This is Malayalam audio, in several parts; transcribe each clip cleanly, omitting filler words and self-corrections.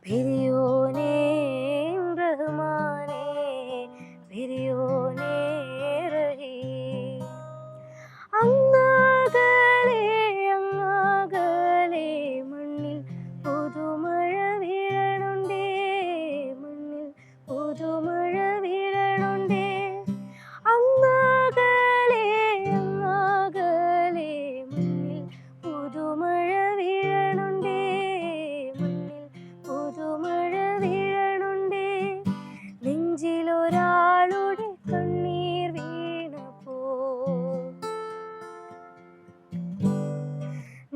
പിരിയോനേ റഹ്മാനേ പിരിയോനേ റഹീം. അങ്ങകലെ അങ്ങകലെ മണ്ണിൽ പുതുമഴ വീഴണുണ്ടേ, മണ്ണിൽ പുതുമഴ വീഴണുണ്ടേ. അങ്ങകലെ അങ്ങകലെ മണ്ണിൽ പുതുമഴ വീഴണുണ്ടേ, മണ്ണിൽ പുതുമഴ വീഴണുണ്ടേ. നെഞ്ചിലൊരാളുടെ കണ്ണീർ വീണപ്പോ,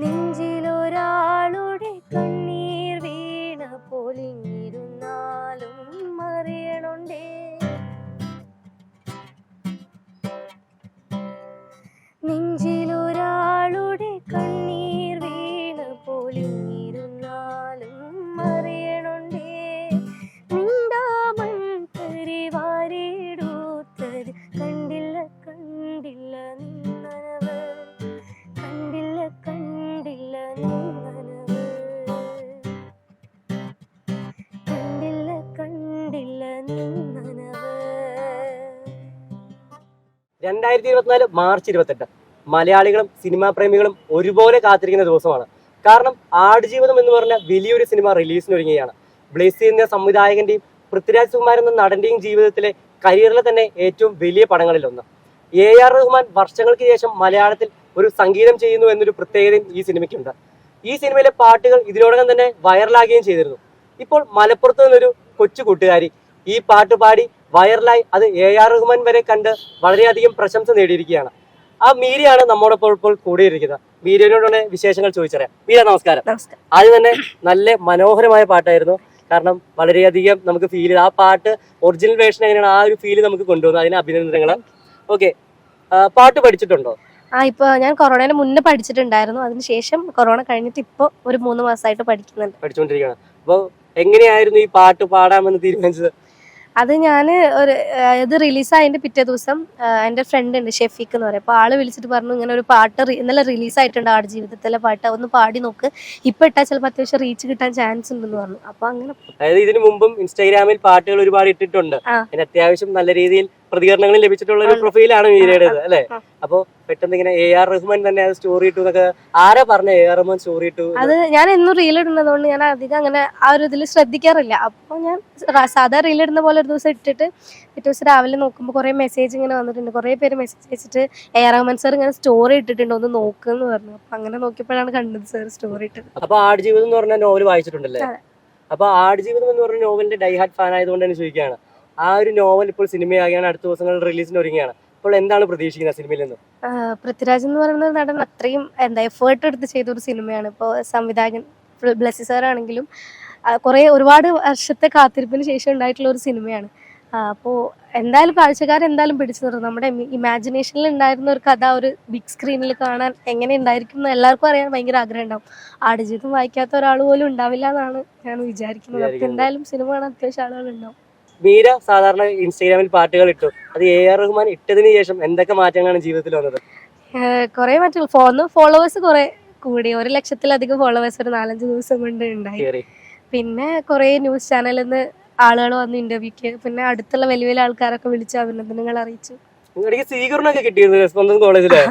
നെഞ്ചിലൊരാളുടെ കണ്ണീർ വീണപ്പോൾ ഇങ്ങിരുന്നാലും അറിയണുണ്ടേ. നെഞ്ചിലൊരാളുടെ കണ്ണീർ വീണപ്പോൾ ഇങ്ങിരുന്നാലും അറിയണുണ്ടേ. നിണ്ടാമൺ പരിവാരിടൂത്തത് കണ്ടില്ല കണ്ടില്ല നിന്നനവ്, കണ്ടില്ല കണ്ടില്ല നിന്നനവ്, കണ്ടില്ല കണ്ടില്ല നിന്നനവ്. 2024 മാർച്ച് 28 മലയാളികളും സിനിമാ പ്രേമികളും ഒരുപോലെ കാത്തിരിക്കുന്ന ദിവസമാണ്. കാരണം ആടുജീവിതം എന്ന് പറഞ്ഞ വലിയൊരു സിനിമ റിലീസിനൊരുങ്ങുകയാണ്. ബ്ലെസ്സി എന്ന സംവിധായകന്റെയും പൃഥ്വിരാജ് കുമാർ എന്ന നടന്റെയും ജീവിതത്തിലെ കരിയറിലെ തന്നെ ഏറ്റവും വലിയ പടങ്ങളിലൊന്ന്. AR റഹ്മാൻ വർഷങ്ങൾക്ക് ശേഷം മലയാളത്തിൽ ഒരു സംഗീതം ചെയ്യുന്നു എന്നൊരു പ്രത്യേകതയും ഈ സിനിമയ്ക്കുണ്ട്. ഈ സിനിമയിലെ പാട്ടുകൾ ഇതിനോടകം തന്നെ വൈറലാകുകയും ചെയ്തിരുന്നു. ഇപ്പോൾ മലപ്പുറത്ത് നിന്നൊരു കൊച്ചു കൂട്ടുകാരി ഈ പാട്ട് പാടി വൈറലായി അത് AR റഹ്മാൻ വരെ കണ്ട് വളരെയധികം പ്രശംസ നേടിയിരിക്കുകയാണ്. ആ മീരയാണ് നമ്മോടൊപ്പം ഇപ്പോൾ കൂടിയിരിക്കുന്നത്. മീരയോടാണ് വിശേഷങ്ങൾ ചോദിച്ചറിയാം. മീര നമസ്കാരം. ആദ്യം തന്നെ നല്ല മനോഹരമായ പാട്ടായിരുന്നു. കാരണം വളരെയധികം നമുക്ക് ഫീൽ ചെയ്ത് ആ പാട്ട് ഒറിജിനൽ വേർഷൻ എങ്ങനെയാണ് ആ ഒരു ഫീല് നമുക്ക് കൊണ്ടുവന്നു. അതിന് അഭിനന്ദനങ്ങൾ. ഓക്കെ, പാട്ട് പഠിച്ചിട്ടുണ്ടോ? ഇപ്പൊ ഞാൻ കൊറോണയുടെ മുന്നേ പഠിച്ചിട്ടുണ്ടായിരുന്നു. അതിനുശേഷം കൊറോണ കഴിഞ്ഞിട്ട് ഇപ്പൊ ഒരു 3 മാസമായിട്ട് പഠിച്ചുകൊണ്ടിരിക്കുകയാണ്. അപ്പൊ എങ്ങനെയായിരുന്നു ഈ പാട്ട് പാടാമെന്ന് തീരുമാനിച്ചത്? അത് ഞാൻ ഇത് റിലീസായതിന്റെ പിറ്റേ ദിവസം എൻ്റെ ഫ്രണ്ട് ഉണ്ട് ഷെഫീഖ് എന്ന് പറയും. അപ്പോൾ ആള് വിളിച്ചിട്ട് പറഞ്ഞു ഇങ്ങനെ ഒരു പാട്ട് ഇന്നലെ റിലീസായിട്ടുണ്ട്, ആടുജീവിതത്തിലെ പാട്ട്, ഒന്ന് പാടി നോക്ക്, ഇപ്പൊ ഇട്ടാൽ ചിലപ്പോൾ അത്യാവശ്യം റീച്ച് കിട്ടാൻ ചാൻസ് ഉണ്ടെന്ന് പറഞ്ഞു. അപ്പൊ അങ്ങനെ അതായത് ഇതിനു മുമ്പും ഇൻസ്റ്റാഗ്രാമിൽ പാട്ടുകൾ ഒരുപാട് ഇട്ടിട്ടുണ്ട്. അതിന് അത്യാവശ്യം നല്ല രീതിയിൽ പ്രതികരണങ്ങൾ ലഭിച്ചിട്ടുള്ള ഒരു പ്രൊഫൈലാണ് മീരയുടേത് അല്ലെ? അപ്പൊ പെട്ടെന്ന് ഇങ്ങനെ AR റഹ്മാൻ തന്നെ അത് സ്റ്റോറി ഇട്ടു എന്നൊക്കെ ആരാ പറഞ്ഞ AR റഹ്മാൻ സ്റ്റോറി ഇട്ടു? അത് ഞാൻ എന്നും റീൽ ഇടുന്നതുകൊണ്ട് ഞാൻ അധികം അങ്ങനെ ആ ഒരു ഇതിൽ ശ്രദ്ധിക്കാറില്ല. അപ്പൊ ഞാൻ സാധാ റീൽ ഇടുന്ന പോലെ ഒരു ദിവസം ഇട്ടിട്ട് പിറ്റേ ദിവസം രാവിലെ നോക്കുമ്പോൾ കുറെ മെസ്സേജ് ഇങ്ങനെ വന്നിട്ടുണ്ട്. കുറെ പേര് മെസ്സേജ് അയച്ചിട്ട് AR റഹ്മാൻ സാർ ഇങ്ങനെ സ്റ്റോറി ഇട്ടിട്ടുണ്ട്, ഒന്ന് നോക്കുന്ന് പറഞ്ഞു. അപ്പൊ അങ്ങനെ നോക്കിയപ്പോഴാണ് കണ്ടത് സാർ സ്റ്റോറി ഇട്ടത്. അപ്പൊ ആടുജീവിതം എന്ന് പറഞ്ഞ നോവൽ വായിച്ചിട്ടുണ്ടല്ലേ? അപ്പൊ ആടുജീവിതം എന്ന് പറഞ്ഞ നോവലിന്റെ ഡൈഹാർട്ട് ഫാൻ ആയതുകൊണ്ട് തന്നെ ചോദിക്കുകയാണ്, ആ ഒരു നോവൽ ഇപ്പോൾ സിനിമയാകുകയാണ്, അടുത്ത ദിവസങ്ങളിൽ റിലീസിന് ഒരുങ്ങുകയാണ്. അപ്പോൾ എന്താണ് പ്രതീക്ഷിക്കുന്നത് സിനിമയിൽ നിന്ന്? പൃഥ്വിരാജ് എന്ന് പറയുന്ന നടൻ അത്രയും എഫേർട്ട് എടുത്ത് ചെയ്തൊരു സിനിമയാണ്. ഇപ്പോൾ സംവിധായകൻ ബ്ലെസ്സി സാർ ആണെങ്കിലും ഒരുപാട് വർഷത്തെ കാത്തിരിപ്പിന് ശേഷം ഉണ്ടായിട്ടുള്ള ഒരു സിനിമയാണ്. അപ്പോൾ എന്തായാലും കാഴ്ചക്കാരെന്തായാലും പിടിച്ചു നിർത്തും. നമ്മുടെ ഇമാജിനേഷനിൽ ഉണ്ടായിരുന്ന ഒരു കഥ ഒരു ബിഗ് സ്ക്രീനിൽ കാണാൻ എങ്ങനെ ഉണ്ടായിരിക്കും എന്ന് എല്ലാവർക്കും അറിയാൻ ഭയങ്കര ആഗ്രഹം ഉണ്ടാവും. ആടുജീവിതം വായിക്കാത്ത ഒരാൾ പോലും ഉണ്ടാവില്ല എന്നാണ് ഞാൻ വിചാരിക്കുന്നത്. അപ്പോൾ എന്തായാലും സിനിമ കാണാൻ അത്യാവശ്യം ആളുകൾ ഉണ്ടാവും. മീര സാധാരണ ഇൻസ്റ്റാഗ്രാമിൽ പാട്ടുകൾ ഇട്ടു, അത് AR റഹ്മാൻ ഇട്ടതിന് ശേഷം എന്തൊക്കെ മാറ്റങ്ങളാണ് ജീവിതത്തിൽ വന്നത്? കുറെ മാറ്റങ്ങൾ. ഫോളോവേഴ്സ് കുറെ കൂടി, 1 ലക്ഷത്തിലധികം ഫോളോവേഴ്സ് ഒരു 4-5 ദിവസം കൊണ്ട് ഉണ്ടായി. പിന്നെ കുറെ ന്യൂസ് ചാനലിൽ നിന്ന് ആളുകൾ വന്ന് ഇന്റർവ്യൂക്ക്, പിന്നെ അടുത്തുള്ള വലിയ വലിയ ആൾക്കാരൊക്കെ വിളിച്ച് അഭിനന്ദനങ്ങൾ അറിയിച്ചു. സ്വീകരണമൊക്കെ കിട്ടിയിരുന്നു റെസ്പോൺസ് കോളേജില്?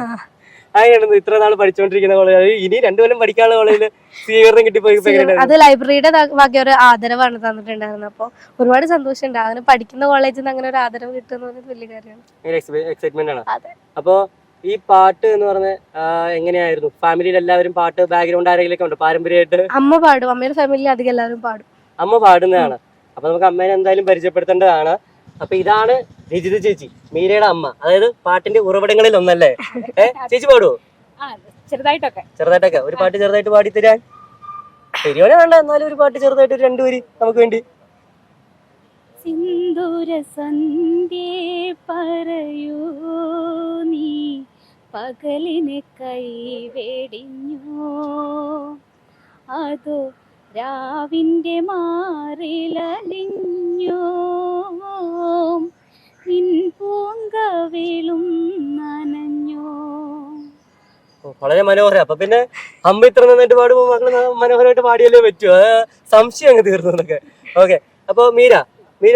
അങ്ങനെയാണ് ഇത്ര നാൾ പഠിച്ചുകൊണ്ടിരിക്കുന്ന കോളേജ്, ഇനി 2 കൊല്ലം പഠിക്കാനുള്ള കോളേജിൽ സ്വീകരണം കിട്ടിപ്പോയി. അത് ലൈബ്രറിയുടെ വക ഒരു ആദരവാണ് തന്നിട്ടുണ്ടായിരുന്നത്. അപ്പോൾ ഒരുപാട് സന്തോഷമുണ്ട്. അങ്ങനെ പഠിക്കുന്ന കോളേജിൽ നിന്ന് അങ്ങനെ ഒരു ആദരവ് കിട്ടുന്നത് വലിയ കാര്യമാണ്. എക്സൈറ്റ്മെന്റ് ആണ്. അപ്പൊ ഈ പാട്ട് എന്ന് പറഞ്ഞ എങ്ങനെയായിരുന്നു? ഫാമിലിയിൽ എല്ലാവരും പാട്ട് ബാക്ക്ഗ്രൗണ്ട് ആരെങ്കിലും ഉണ്ട് പാരമ്പര്യമായിട്ട്? അമ്മ പാടും. അമ്മയുടെ ഫാമിലിയിൽ അധികം എല്ലാവരും പാടും. അമ്മ പാടുന്നതാണ്. അപ്പൊ നമുക്ക് അമ്മേനെ എന്തായാലും പരിചയപ്പെടുത്തേണ്ടതാണ്. അപ്പൊ ഇതാണ് രജിത ചേച്ചി, മീരയുടെ അമ്മ. അതായത് പാട്ടിന്റെ ഉറവിടങ്ങളിൽ ഒന്നല്ലേ? ചേച്ചി പാടുവോ? ചെറുതായിട്ടൊക്കെ ഒരു പാട്ട് ചെറുതായിട്ട് പാടി തരാൻ ശരിയോടെ വേണ്ട, എന്നാലും ഒരു പാട്ട് ചെറുതായിട്ട് 2 വരി നമുക്ക് വേണ്ടി. സിന്ദൂര സന്ധ്യേ പറയൂ നീ പകലിനെ കൈവെടിഞ്ഞോ, അതോ രാവിന്റെ മാറിലലിഞ്ഞോ, നിൻ പൂങ്കവിളും നനഞ്ഞോ. വളരെ മനോഹരം. അപ്പൊ പിന്നെ അമ്മ ഇത്ര നന്നായിട്ട് പാടുമ്പോൾ മക്കള് മനോഹരമായിട്ട് പാടിയല്ലേ പറ്റൂ. സംശയം അങ്ങ് തീർന്നു എന്നൊക്കെ. ഓക്കെ, അപ്പൊ മീര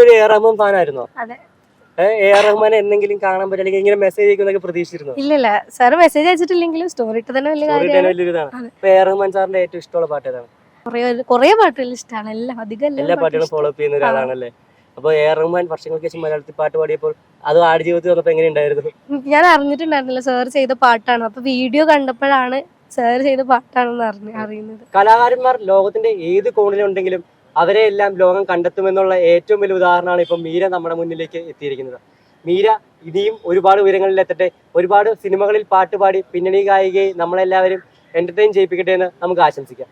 ഒരു എ ആർ റഹ്മാൻ ഫാൻ ആയിരുന്നോ? അതെ. എ ആർ റഹ്മാനെ എന്തെങ്കിലും കാണാൻ പറ്റും അല്ലെങ്കിൽ ഇങ്ങനെ മെസ്സേജ് അയക്കുന്നൊക്കെ പ്രതീക്ഷിച്ചിരുന്നു? ഇല്ലില്ല, സാറ് മെസ്സേജ് അയച്ചിട്ടില്ലെങ്കിലും സ്റ്റോറി ഇട്ട് തന്നെ വലിയ കാര്യമാണ്. വലിയൊരിതാണ്. അപ്പൊ എ ആർ റഹ്മാൻ സാറിന്റെ ഏറ്റവും ഇഷ്ടമുള്ള പാട്ട് ഏതാണ്? കുറെ പാട്ടുകൾ ഇഷ്ടമാണ്, എല്ലാം അധികം എല്ലാ പാട്ടുകളും ഫോളോ അപ്പ് ചെയ്യുന്ന ഒരാളാണല്ലേ. അപ്പൊ എ ആർ റഹ്മാൻ വർഷങ്ങൾക്ക് ശേഷം മലയാളത്തിൽ പാട്ട് പാടിയപ്പോൾ അത് ആടുജീവിതത്തിൽ വന്നപ്പോ എങ്ങനെ ഉണ്ടായിരുന്നു? ഞാൻ അറിഞ്ഞിട്ടുണ്ടായിരുന്നില്ല സാർ ചെയ്ത പാട്ടാണ്. അപ്പൊ വീഡിയോ കണ്ടപ്പോഴാണ് സാർ ചെയ്ത പാട്ടാണെന്ന് അറിയുന്നത്. കലാകാരന്മാർ ലോകത്തിന്റെ ഏത് കോണിലുണ്ടെങ്കിലും അവരെ എല്ലാം ലോകം കണ്ടെത്തുമെന്നുള്ള ഏറ്റവും വലിയ ഉദാഹരണമാണ് ഇപ്പം മീര നമ്മുടെ മുന്നിലേക്ക് എത്തിയിരിക്കുന്നത്. മീര ഇനിയും ഒരുപാട് ഉയരങ്ങളിൽ എത്തട്ടെ, ഒരുപാട് സിനിമകളിൽ പാട്ടുപാടി പിന്നണി ഗായികയെ നമ്മളെല്ലാവരും എന്റർടൈൻ ചെയ്യിപ്പിക്കട്ടെ എന്ന് നമുക്ക് ആശംസിക്കാം.